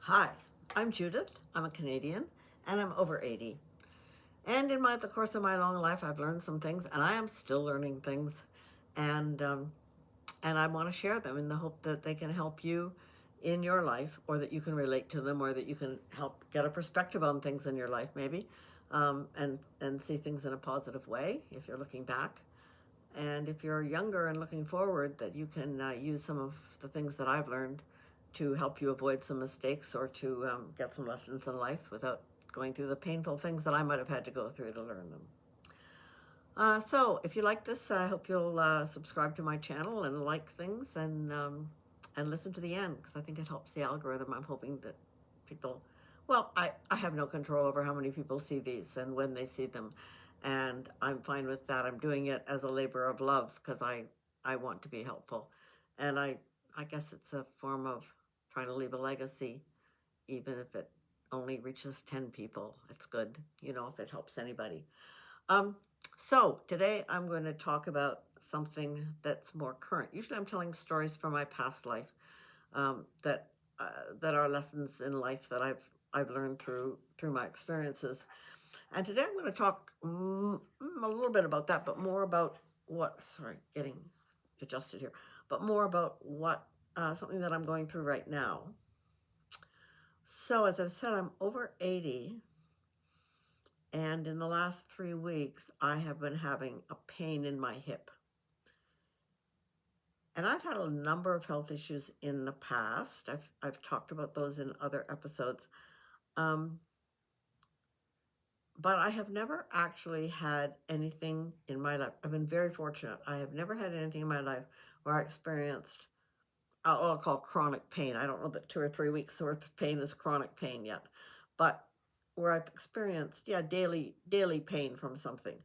Hi, I'm Judith. I'm a Canadian and I'm over 80. And in the course of my long life, I've learned some things and I am still learning things. And, um, and I want to share them in the hope that they can help you in your life, or that you can relate to them, or that you can help get a perspective on things in your life, maybe, and see things in a positive way if you're looking back. And if you're younger and looking forward, that you can use some of the things that I've learned to help you avoid some mistakes, or to get some lessons in life without going through the painful things that I might have had to go through to learn them. So if you like this, I hope you'll subscribe to my channel and like things, and listen to the end, because I think it helps the algorithm. I'm hoping that people, well, I have no control over how many people see these and when they see them. And I'm fine with that. I'm doing it as a labor of love because I want to be helpful. And I guess it's a form of trying to leave a legacy, even if it only reaches 10 people. It's good, if it helps anybody. Um, so today I'm going to talk about something that's more current. Usually I'm telling stories from my past life, that are lessons in life that I've learned through my experiences. And today I'm going to talk a little bit about that, but more about getting adjusted here, but more about what something that I'm going through right now. So as I've said, I'm over 80. And in the last 3 weeks, I have been having a pain in my hip. And I've had a number of health issues in the past. I've talked about those in other episodes. But I have never actually had anything in my life. I've been very fortunate. I have never had anything in my life where I experienced what I'll call chronic pain. I don't know that 2 or 3 weeks worth of pain is chronic pain yet, but where I've experienced, daily pain from something.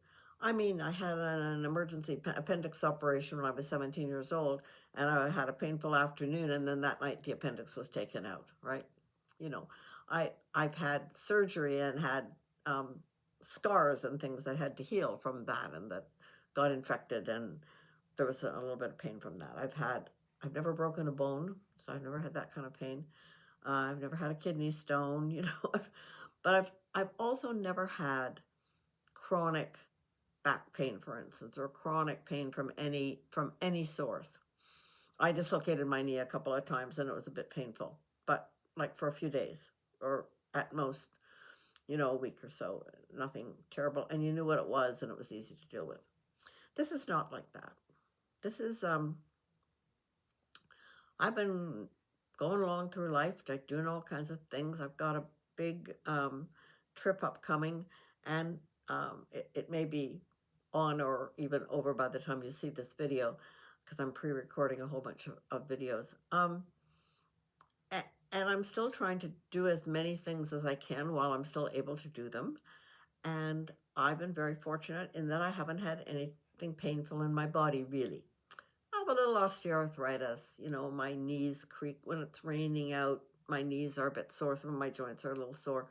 I mean, I had an emergency appendix operation when I was 17 years old, and I had a painful afternoon, and then that night the appendix was taken out, right? I've had surgery and had scars and things that had to heal from that, and that got infected, and there was a little bit of pain from that. I've never broken a bone, so I've never had that kind of pain. I've never had a kidney stone, but I've also never had chronic back pain, for instance, or chronic pain from any source. I dislocated my knee a couple of times and it was a bit painful, but like for a few days, or at most, a week or so, nothing terrible. And you knew what it was and it was easy to deal with. This is not like that. This is, I've been going along through life, like doing all kinds of things. I've got a big trip upcoming, and it may be on or even over by the time you see this video, because I'm pre-recording a whole bunch of videos. And I'm still trying to do as many things as I can while I'm still able to do them. And I've been very fortunate in that I haven't had anything painful in my body, really. I have a little osteoarthritis. My knees creak when it's raining out. My knees are a bit sore. Some of my joints are a little sore.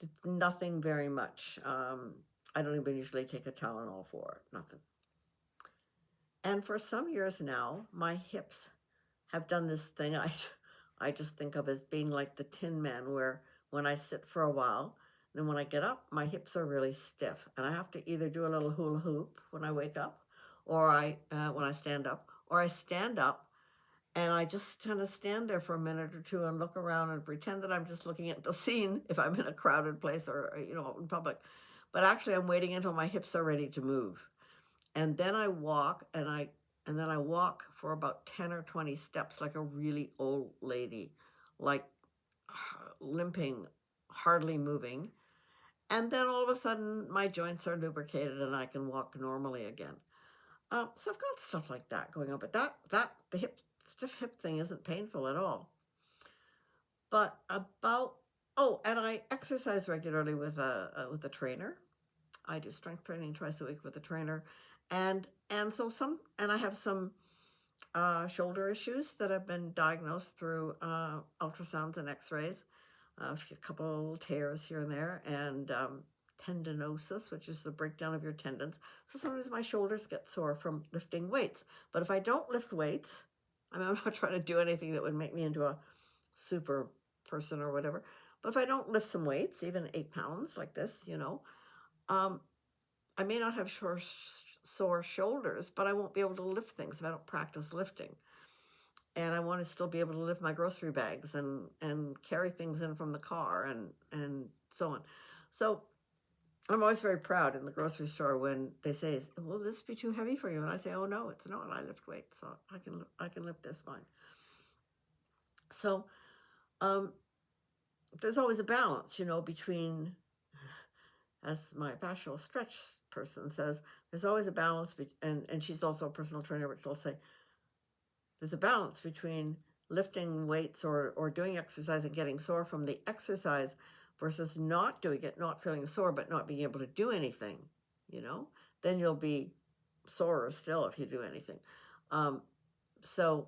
It's nothing very much. I don't even usually take a Tylenol for it. Nothing. And for some years now, my hips have done this thing I just think of as being like the Tin Man, where when I sit for a while, then when I get up, my hips are really stiff, and I have to either do a little hula hoop when I wake up, or when I stand up, or I stand up and I just kind of stand there for a minute or two and look around and pretend that I'm just looking at the scene if I'm in a crowded place, or in public. But actually, I'm waiting until my hips are ready to move. And then I walk, and then I walk for about 10 or 20 steps like a really old lady, like limping, hardly moving. And then all of a sudden, my joints are lubricated and I can walk normally again. So I've got stuff like that going on, but the stiff hip thing isn't painful at all. But and I exercise regularly with a trainer. I do strength training twice a week with a trainer, and I have some shoulder issues that have been diagnosed through ultrasounds and X-rays. A couple tears here and there, and tendinosis, which is the breakdown of your tendons. So sometimes my shoulders get sore from lifting weights. But if I don't lift weights, I'm not trying to do anything that would make me into a super person or whatever. But if I don't lift some weights, even 8 pounds like this, I may not have sore shoulders, but I won't be able to lift things if I don't practice lifting. And I want to still be able to lift my grocery bags and carry things in from the car and so on. So I'm always very proud in the grocery store when they say, "Will this be too heavy for you?" And I say, "Oh no, it's not. I lift weights, so I can lift this fine." So um, there's always a balance, between, as my fascial stretch person says, there's always a balance, and she's also a personal trainer, but she'll say there's a balance between lifting weights or doing exercise and getting sore from the exercise versus not doing it, not feeling sore, but not being able to do anything, then you'll be sorer still if you do anything. So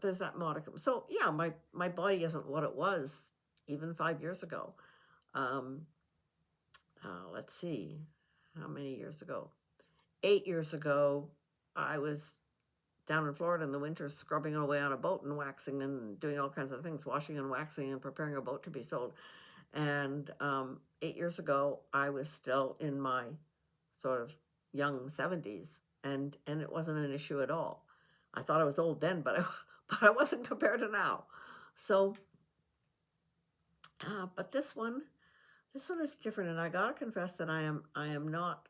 there's that modicum. So yeah, my body isn't what it was even 5 years ago. Let's see, how many years ago? 8 years ago, I was down in Florida in the winter scrubbing away on a boat and waxing and doing all kinds of things, washing and waxing and preparing a boat to be sold. And 8 years ago, I was still in my sort of young 70s, and it wasn't an issue at all. I thought I was old then, but I wasn't compared to now. So, but this one is different, and I gotta confess that I am not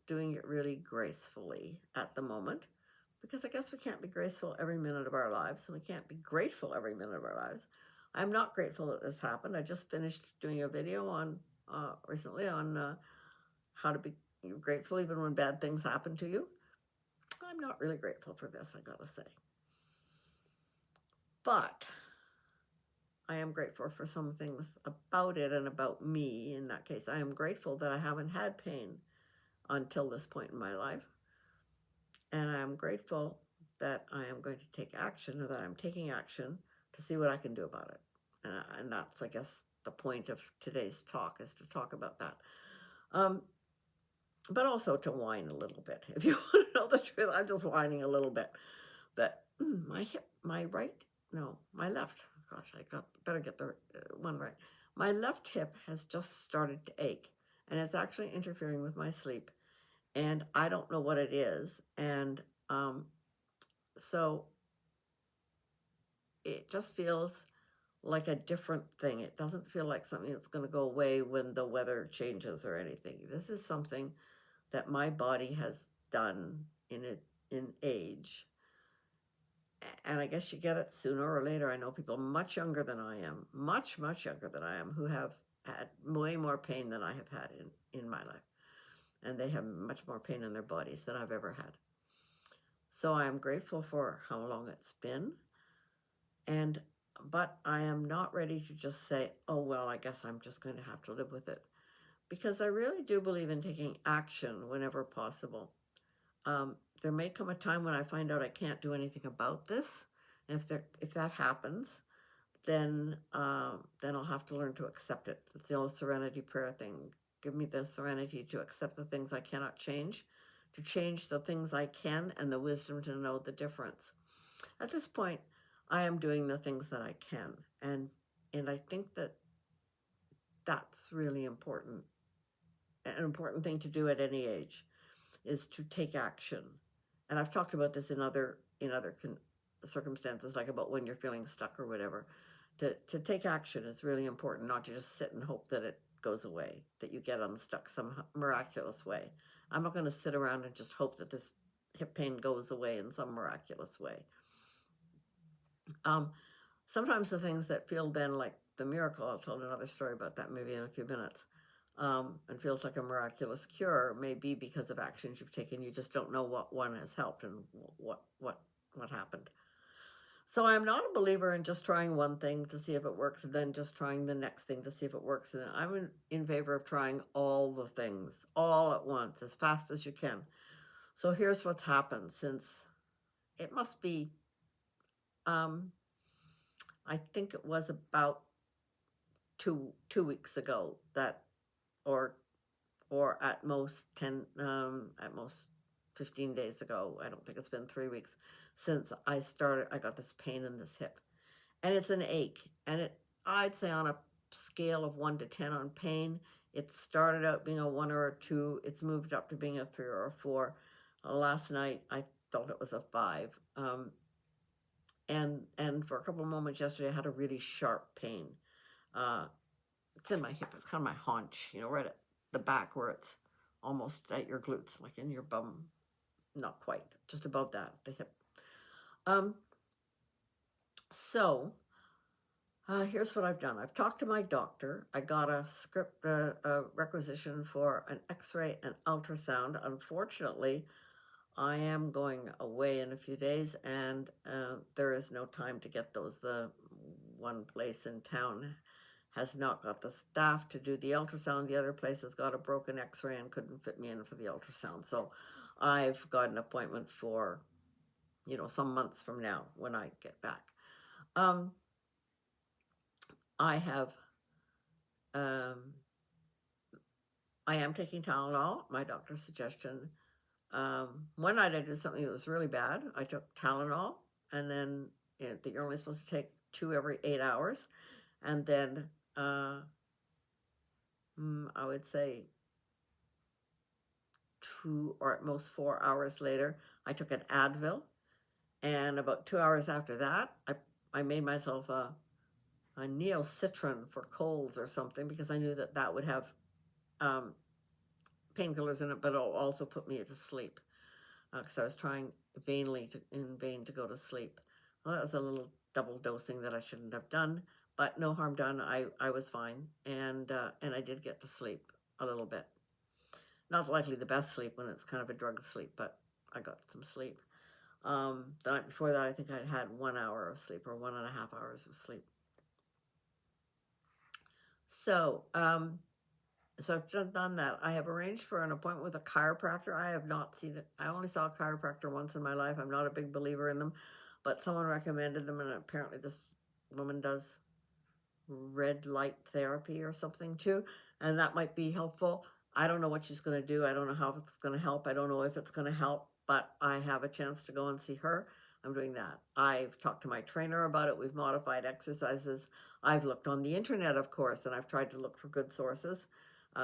doing it really gracefully at the moment, because I guess we can't be graceful every minute of our lives, and we can't be grateful every minute of our lives. I'm not grateful that this happened. I just finished doing a video on recently on how to be grateful even when bad things happen to you. I'm not really grateful for this, I gotta say. But I am grateful for some things about it and about me. In that case, I am grateful that I haven't had pain until this point in my life. And I am grateful that I am going to take action, or that I'm taking action to see what I can do about it. And that's, I guess, the point of today's talk, is to talk about that. But also to whine a little bit. If you want to know the truth, I'm just whining a little bit. That my hip, my left, gosh, better get the one right. My left hip has just started to ache, and it's actually interfering with my sleep, and I don't know what it is. And so it just feels like a different thing. It doesn't feel like something that's going to go away when the weather changes or anything. This is something that my body has done in age. And I guess you get it sooner or later. I know people much younger than I am, much, much younger than I am, who have had way more pain than I have had in my life. And they have much more pain in their bodies than I've ever had. So I am grateful for how long it's been. But I am not ready to just say, oh, well, I guess I'm just going to have to live with it. Because I really do believe in taking action whenever possible. There may come a time when I find out I can't do anything about this. And if that happens, then I'll have to learn to accept it. It's the old serenity prayer thing. Give me the serenity to accept the things I cannot change, to change the things I can, and the wisdom to know the difference. At this point, I am doing the things that I can, and I think that that's really important. An important thing to do at any age is to take action. And I've talked about this in other circumstances, like about when you're feeling stuck or whatever. To take action is really important, not to just sit and hope that it goes away, that you get unstuck some miraculous way. I'm not going to sit around and just hope that this hip pain goes away in some miraculous way. Sometimes the things that feel then like the miracle, I'll tell another story about that maybe in a few minutes, and feels like a miraculous cure, may be because of actions you've taken. You just don't know what one has helped and what happened. So I'm not a believer in just trying one thing to see if it works and then just trying the next thing to see if it works. And I'm in favor of trying all the things all at once, as fast as you can. So here's what's happened since it must be, I think it was about two weeks ago that, or at most 15 days ago. I don't think it's been 3 weeks since I got this pain in this hip, and it's an ache, and I'd say on a scale of 1 to 10 on pain, it started out being a 1 or a 2. It's moved up to being a 3 or a 4. Last night, I felt it was a 5. And for a couple of moments yesterday, I had a really sharp pain. It's in my hip. It's kind of my haunch, right at the back where it's almost at your glutes, like in your bum. Not quite, just above that, the hip. So here's what I've done. I've talked to my doctor. I got a script, a requisition for an x-ray and ultrasound. Unfortunately, I am going away in a few days, and there is no time to get those. The one place in town has not got the staff to do the ultrasound. The other place has got a broken x-ray and couldn't fit me in for the ultrasound. So I've got an appointment for, some months from now when I get back. I have, I am taking Tylenol, my doctor's suggestion. One night I did something that was really bad. I took Tylenol, and then that you're only supposed to take 2 every 8 hours. And then I would say 2 or at most 4 hours later, I took an Advil. And about 2 hours after that, I made myself a Neocitran for colds or something, because I knew that would have painkillers in it, but it'll also put me to sleep, because I was trying in vain to go to sleep. Well, that was a little double dosing that I shouldn't have done, but no harm done. I was fine, and I did get to sleep a little bit. Not likely the best sleep when it's kind of a drug sleep, but I got some sleep. The night before that, I think I'd had 1 hour of sleep, or 1.5 hours of sleep. So, so I've done that. I have arranged for an appointment with a chiropractor. I have not seen it. I only saw a chiropractor once in my life. I'm not a big believer in them, but someone recommended them, and apparently this woman does red light therapy or something too, and that might be helpful. I don't know what she's going to do. I don't know how it's going to help. I don't know if it's going to help, but I have a chance to go and see her. I'm doing that. I've talked to my trainer about it. We've modified exercises. I've looked on the internet, of course, and I've tried to look for good sources,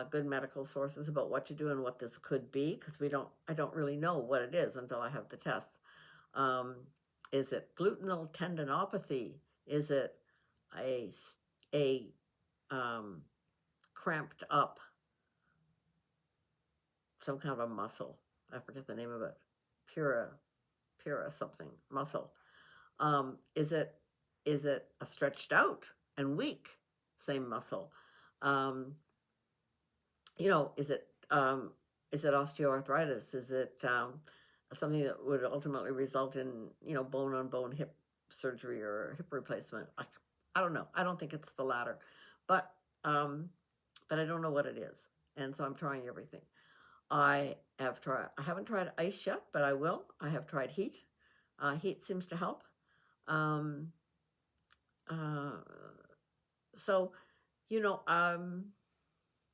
good medical sources about what to do and what this could be, because I don't really know what it is until I have the tests. Is it gluteal tendinopathy? Is it a cramped up some kind of a muscle? I forget the name of it. Pura something muscle. Is it a stretched out and weak same muscle? Is it osteoarthritis? Is it something that would ultimately result in bone on bone hip surgery or hip replacement? I don't know. I don't think it's the latter, but I don't know what it is, and so I'm trying everything. I haven't tried ice yet, but I will. I have tried heat. Heat seems to help. So,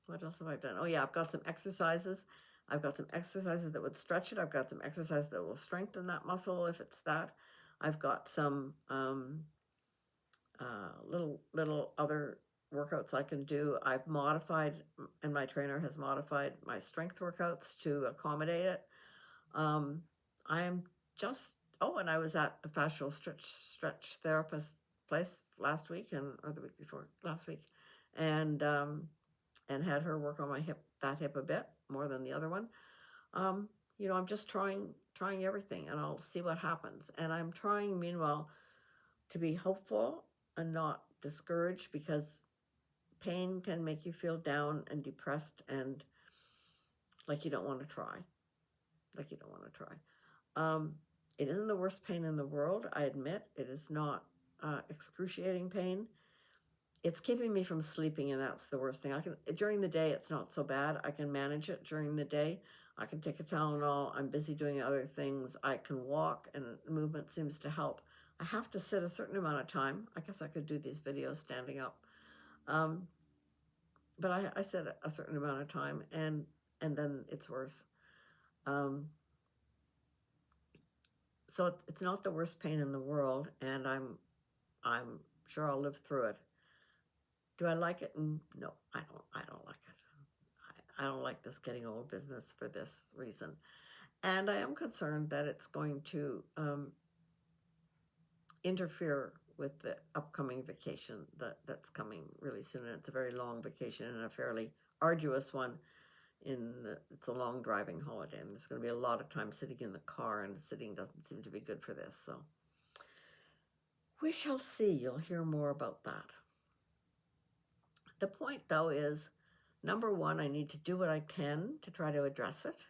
what else have I done? Oh yeah, I've got some exercises. I've got some exercises that would stretch it. I've got some exercises that will strengthen that muscle if it's that. I've got some little other workouts I can do. I've modified, and my trainer has modified my strength workouts to accommodate it. I am just, and I was at the fascial stretch therapist place last week, or the week before, last week, and had her work on my that hip a bit more than the other one. I'm just trying everything, and I'll see what happens. And I'm trying, meanwhile, to be hopeful and not discouraged, because pain can make you feel down and depressed and like you don't want to try. It isn't the worst pain in the world, I admit. It is not excruciating pain. It's keeping me from sleeping, and that's the worst thing. During the day, it's not so bad. I can manage it during the day. I can take a Tylenol. I'm busy doing other things. I can walk, and movement seems to help. I have to sit a certain amount of time. I guess I could do these videos standing up. But I sit a certain amount of time, and then it's worse. So it's not the worst pain in the world, and I'm sure I'll live through it. Do I like it? No, I don't. I don't like it. I don't like this getting old business for this reason. And I am concerned that it's going to interfere with the upcoming vacation that's coming really soon. And it's a very long vacation and a fairly arduous one. It's a long driving holiday, and there's going to be a lot of time sitting in the car, and sitting doesn't seem to be good for this. So we shall see. You'll hear more about that. The point, though, is number one, I need to do what I can to try to address it.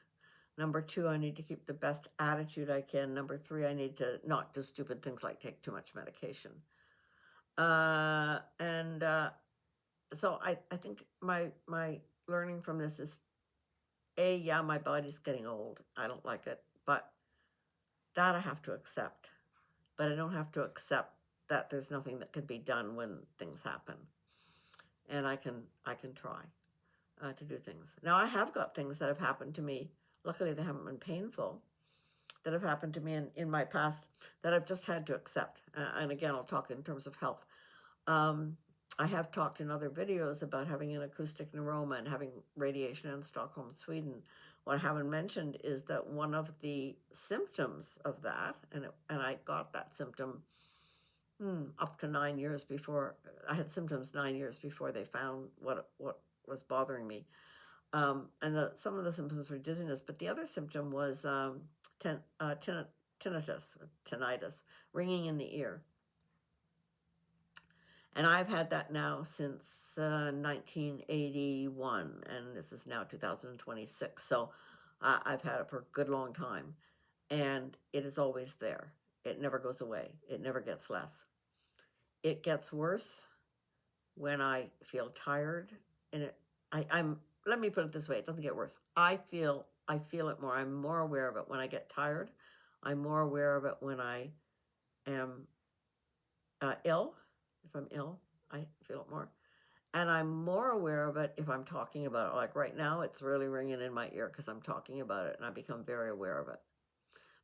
Number two, I need to keep the best attitude I can. Number three, I need to not do stupid things like take too much medication. So I think my learning from this is, yeah, my body's getting old. I don't like it, but that I have to accept. But I don't have to accept that there's nothing that can be done when things happen. And I can try to do things. Now, I have got things that have happened to me. Luckily, they haven't been painful, that have happened to me in my past that I've just had to accept. And again, I'll talk in terms of health. I have talked in other videos about having an acoustic neuroma and having radiation in Stockholm, Sweden. What I haven't mentioned is that one of the symptoms of that, and I got that symptom up to 9 years before. I had symptoms 9 years before they found what was bothering me. And some of the symptoms were dizziness, but the other symptom was tinnitus, ringing in the ear. And I've had that now since 1981, and this is now 2026. So I've had it for a good long time, and it is always there. It never goes away. It never gets less. It gets worse when I feel tired, and let me put it this way, it doesn't get worse. I feel it more. I'm more aware of it when I get tired. I'm more aware of it when I am ill. If I'm ill, I feel it more. And I'm more aware of it if I'm talking about it. Like right now, it's really ringing in my ear because I'm talking about it, and I become very aware of it.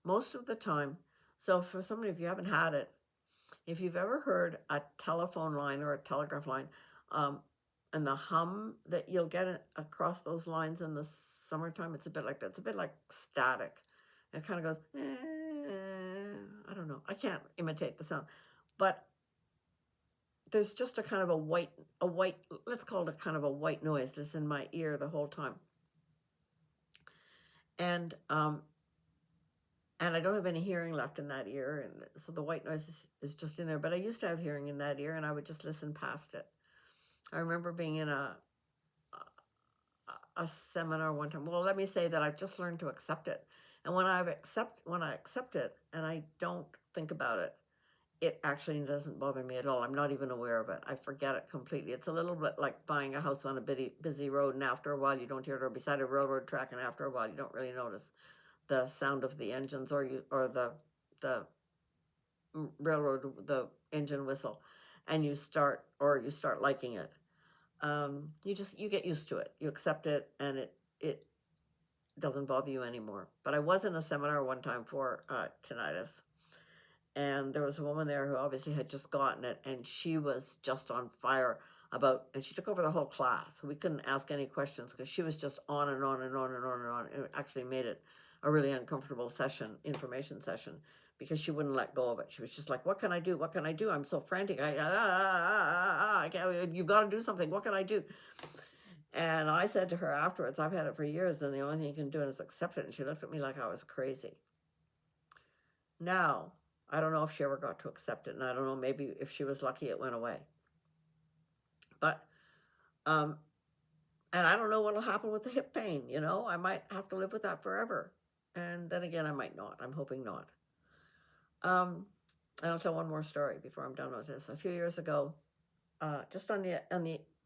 Most of the time, so for somebody, if you haven't had it, if you've ever heard a telephone line or a telegraph line, and the hum that you'll get across those lines in the summertime, it's a bit like that. It's a bit like static. It kind of goes, I don't know. I can't imitate the sound. But there's just a kind of a white, let's call it a kind of a white noise that's in my ear the whole time. And I don't have any hearing left in that ear, and so the white noise is just in there. But I used to have hearing in that ear, and I would just listen past it. I remember being in a seminar one time. Well, let me say that I've just learned to accept it, and when I accept it, and I don't think about it, it actually doesn't bother me at all. I'm not even aware of it. I forget it completely. It's a little bit like buying a house on a busy road, and after a while you don't hear it, or beside a railroad track, and after a while you don't really notice the sound of the engines or the railroad, the engine whistle, and you start liking it. You get used to it. You accept it, and it doesn't bother you anymore. But I was in a seminar one time for tinnitus, and there was a woman there who obviously had just gotten it, and she was just on fire and she took over the whole class. We couldn't ask any questions because she was just on and on and on and on and on. It actually made it a really uncomfortable information session, because she wouldn't let go of it. She was just like, what can I do? What can I do? I'm so frantic. I can't, you've got to do something. What can I do? And I said to her afterwards, I've had it for years, and the only thing you can do is accept it. And she looked at me like I was crazy. Now, I don't know if she ever got to accept it, and I don't know, maybe if she was lucky it went away. But, and I don't know what'll happen with the hip pain, I might have to live with that forever. And then again, I might not. I'm hoping not. And I'll tell one more story before I'm done with this. A few years ago, just on the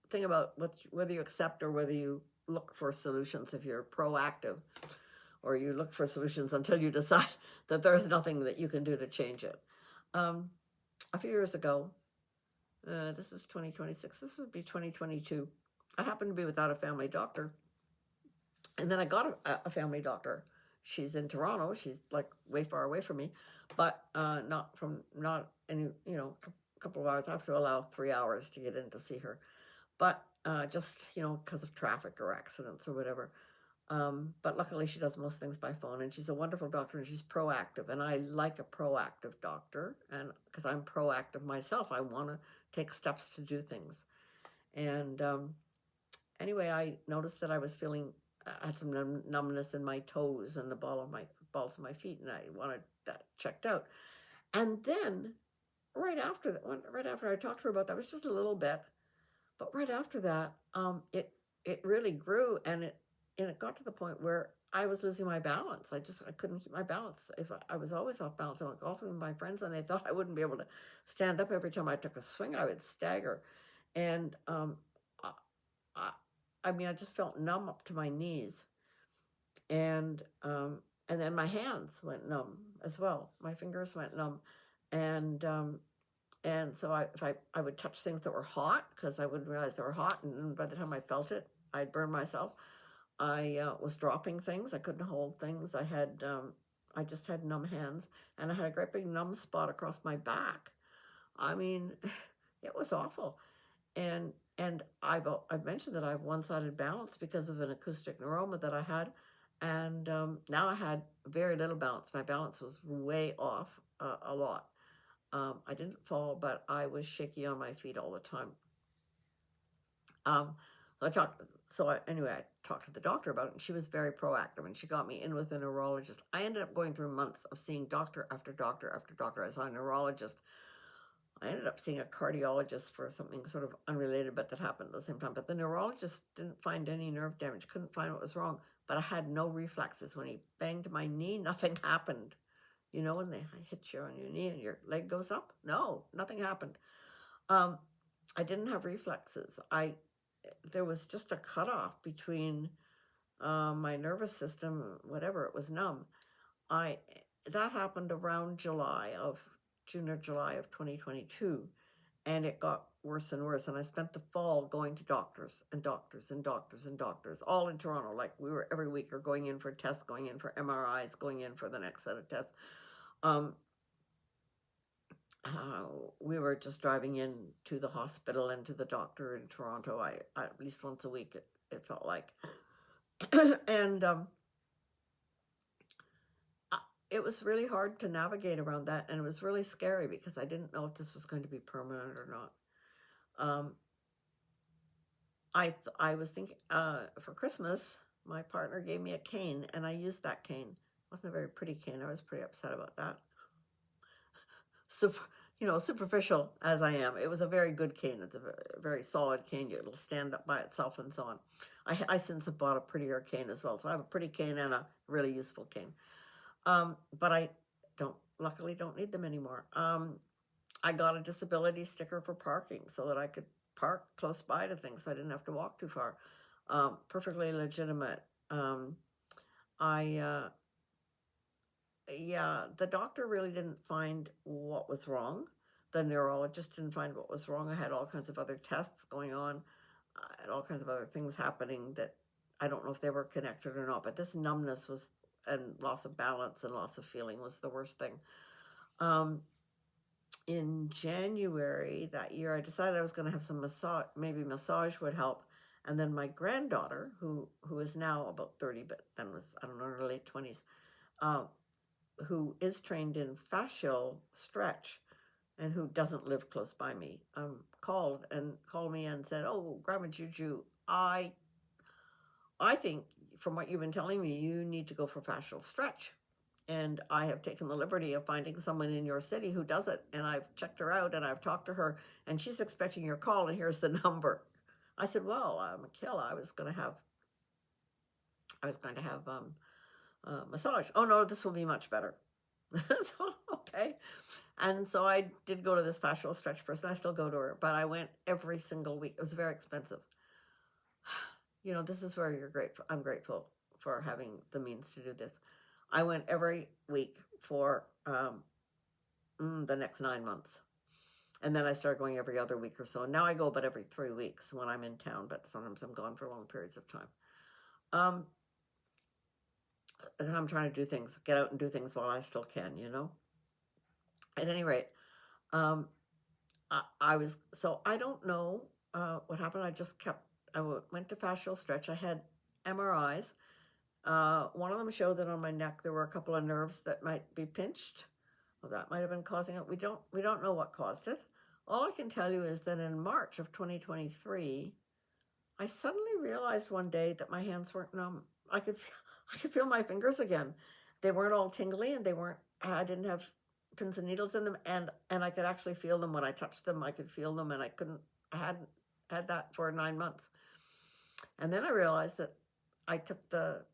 thing about whether you accept or whether you look for solutions, if you're proactive, or you look for solutions until you decide that there's nothing that you can do to change it. A few years ago, this is 2026, this would be 2022, I happened to be without a family doctor. And then I got a family doctor. She's in Toronto. She's like way far away from me, but not any, couple of hours. I have to allow 3 hours to get in to see her. But just, because of traffic or accidents or whatever. But luckily, she does most things by phone, and she's a wonderful doctor, and she's proactive. And I like a proactive doctor, and because I'm proactive myself, I want to take steps to do things. And anyway, I noticed that I was feeling, I had some numbness in my toes and the balls of my feet, and I wanted that checked out. And then right after that, right after I talked to her about that, it was just a little bit, but right after that, it really grew, and it got to the point where I was losing my balance. I couldn't keep my balance. If I was always off balance, I went golfing with my friends, and they thought I wouldn't be able to stand up every time I took a swing. I would stagger, and I, I, I mean, I just felt numb up to my knees, and um, and then my hands went numb as well. My fingers went numb, and so if I would touch things that were hot because I wouldn't realize they were hot, and by the time I felt it, I'd burn myself. I was dropping things. I couldn't hold things. I just had numb hands, and I had a great big numb spot across my back. I mean, it was awful. And I've mentioned that I have one-sided balance because of an acoustic neuroma that I had, and now I had very little balance. My balance was way off a lot. I didn't fall, but I was shaky on my feet all the time. Um, anyway, I talked to the doctor about it, and she was very proactive, and she got me in with a neurologist. I ended up going through months of seeing doctor after doctor after doctor. I saw a neurologist. I ended up seeing a cardiologist for something sort of unrelated, but that happened at the same time. But the neurologist didn't find any nerve damage, couldn't find what was wrong. But I had no reflexes. When he banged my knee, nothing happened. When they hit you on your knee and your leg goes up? No, nothing happened. Um, I didn't have reflexes. There was just a cutoff between my nervous system, whatever, it was numb. I That happened around June or July of 2022, and it got worse and worse. And I spent the fall going to doctors and doctors and doctors and doctors, all in Toronto. Like we were every week, or going in for tests, going in for MRIs, going in for the next set of tests. Um, we were just driving in to the hospital and to the doctor in Toronto. At least once a week, it felt like. And it was really hard to navigate around that, and it was really scary because I didn't know if this was going to be permanent or not. Um, I was thinking, for Christmas, my partner gave me a cane, and I used that cane. It wasn't a very pretty cane. I was pretty upset about that. Superficial as I am, it was a very good cane. It's a very solid cane. It'll stand up by itself and so on. I since have bought a prettier cane as well. So I have a pretty cane and a really useful cane. But I luckily don't need them anymore. I got a disability sticker for parking so that I could park close by to things so I didn't have to walk too far. Perfectly legitimate. Yeah, the doctor really didn't find what was wrong. The neurologist didn't find what was wrong. I had all kinds of other tests going on, and all kinds of other things happening that I don't know if they were connected or not. But this numbness and loss of balance and loss of feeling was the worst thing. In January that year, I decided I was going to have some massage. Maybe massage would help. And then my granddaughter, who is now about 30, but then was, I don't know, in her late 20s, who is trained in fascial stretch and who doesn't live close by me, called me and said, "Oh, Grandma Juju, I think from what you've been telling me, you need to go for fascial stretch. And I have taken the liberty of finding someone in your city who does it. And I've checked her out and I've talked to her, and she's expecting your call, and here's the number." I said, "Well, Michaela, I was going to have massage." "Oh no, this will be much better." So, okay. And so I did go to this fascial stretch person. I still go to her, but I went every single week. It was very expensive. This is where I'm grateful for having the means to do this. I went every week for the next 9 months. And then I started going every other week or so. And now I go about every 3 weeks when I'm in town, but sometimes I'm gone for long periods of time. And I'm trying to do things, get out and do things while I still can. At any rate, I don't know what happened. Went to fascial stretch. I had MRIs. One of them showed that on my neck there were a couple of nerves that might be pinched. Well, that might have been causing it. We don't know what caused it. All I can tell you is that in March of 2023, I suddenly realized one day that my hands weren't numb. I could feel my fingers again. They weren't all tingly, and I didn't have pins and needles in them, and I could actually feel them when I touched them. I could feel them, and I hadn't had that for 9 months. And then I realized that I took the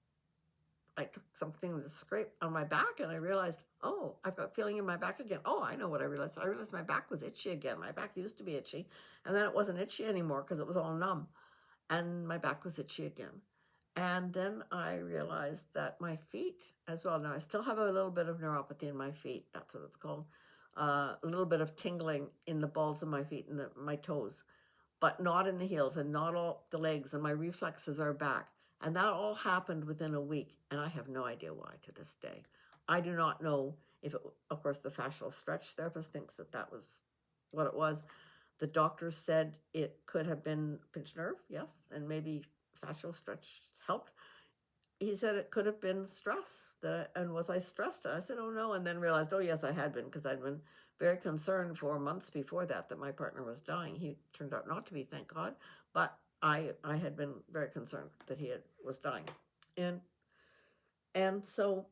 I took something to scrape on my back, and I realized, oh, I've got feeling in my back again. Oh, I know what I realized. I realized my back was itchy again. My back used to be itchy, and then it wasn't itchy anymore because it was all numb, and my back was itchy again. And then I realized that my feet as well. Now I still have a little bit of neuropathy in my feet. That's what it's called. A little bit of tingling in the balls of my feet and my toes, but not in the heels and not all the legs, and my reflexes are back. And that all happened within a week, and I have no idea why to this day. I do not know if it, of course, the fascial stretch therapist thinks that that was what it was. The doctor said it could have been pinched nerve, yes, and maybe fascial stretch helped. He said it could have been stress, and was I stressed? And I said, oh no, and then realized, oh yes, I had been, because I'd been very concerned for months before that my partner was dying. He turned out not to be, thank God, but I had been very concerned that was dying, and so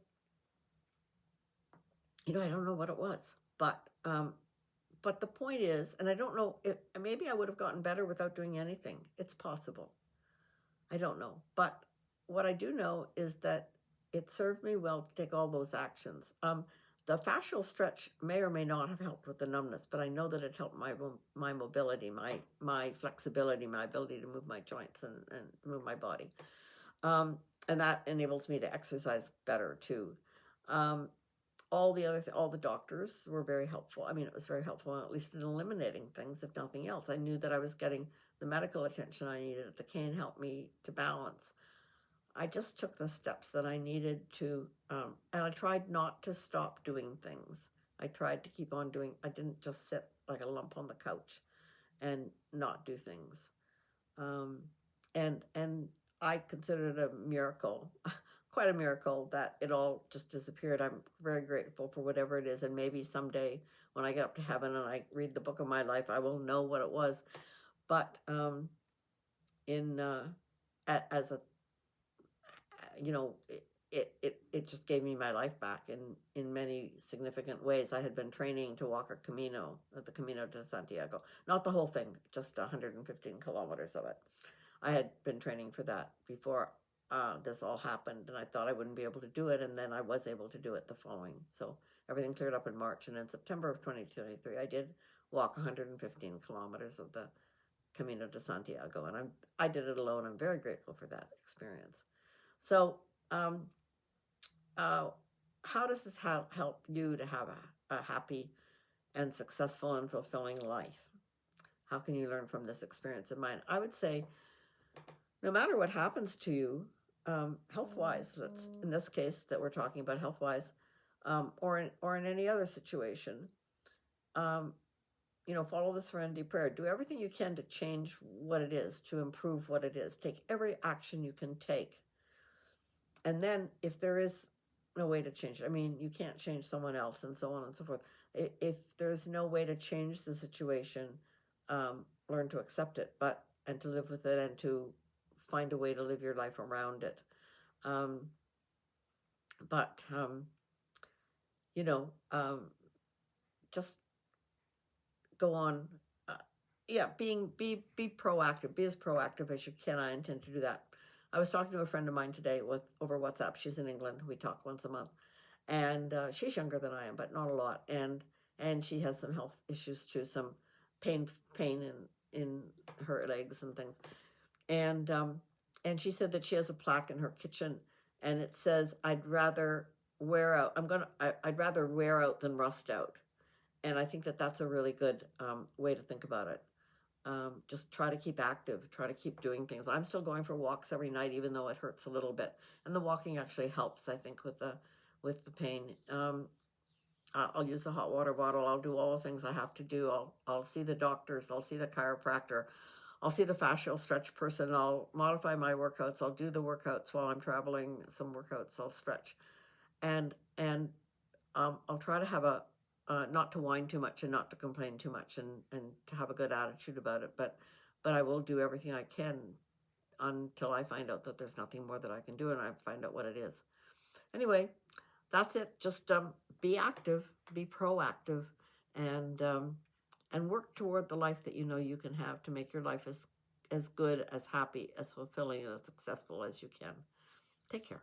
I don't know what it was, but the point is, and I don't know if maybe I would have gotten better without doing anything. It's possible. I don't know. But what I do know is that it served me well to take all those actions. The fascial stretch may or may not have helped with the numbness, but I know that it helped my mobility, my flexibility, my ability to move my joints and move my body. And that enables me to exercise better too. Um, all the doctors were very helpful. I mean, it was very helpful, at least in eliminating things, if nothing else. I knew that I was getting the medical attention I needed. The cane helped me to balance. I just took the steps that I needed to, and I tried not to stop doing things. I tried to keep on doing. I didn't just sit like a lump on the couch and not do things. Um, and I consider it a miracle, quite a miracle, that it all just disappeared. I'm very grateful for whatever it is, and maybe someday when I get up to heaven and I read the book of my life, I will know what it was. But in as a it just gave me my life back in many significant ways. I had been training to walk the Camino de Santiago, not the whole thing, just 115 kilometers of it. I had been training for that before this all happened, and I thought I wouldn't be able to do it, and then I was able to do it the following. So everything cleared up in March, and in September of 2023, I did walk 115 kilometers of the Camino de Santiago, and I did it alone. I'm very grateful for that experience. So, um, how does this help you to have a happy and successful and fulfilling life? How can you learn from this experience of mine? I would say, no matter what happens to you, health-wise, in this case that we're talking about health-wise, or in any other situation, follow the serenity prayer. Do everything you can to change what it is, to improve what it is. Take every action you can take. And then if there is no way to change it, I mean, you can't change someone else and so on and so forth. If there's no way to change the situation, learn to accept it, and to live with it, and to find a way to live your life around it. But just go on. Be proactive. Be as proactive as you can. I intend to do that. I was talking to a friend of mine today over WhatsApp. She's in England. We talk once a month, and she's younger than I am, but not a lot. And she has some health issues too, some pain in her legs and things. And she said that she has a plaque in her kitchen, and it says, "I'd rather wear out. I'd rather wear out than rust out." And I think that that's a really good way to think about it. Just try to keep active, try to keep doing things. I'm still going for walks every night, even though it hurts a little bit. And the walking actually helps, I think, with the pain. I'll use the hot water bottle. I'll do all the things I have to do. I'll see the doctors. I'll see the chiropractor. I'll see the fascial stretch person. I'll modify my workouts. I'll do the workouts while I'm traveling. Some workouts I'll stretch, and I'll try to have a not to whine too much and not to complain too much, and to have a good attitude about it. But I will do everything I can until I find out that there's nothing more that I can do, and I find out what it is. Anyway, that's it. Just be active, be proactive, and work toward the life that you know you can have to make your life as good, as happy, as fulfilling, and as successful as you can. Take care.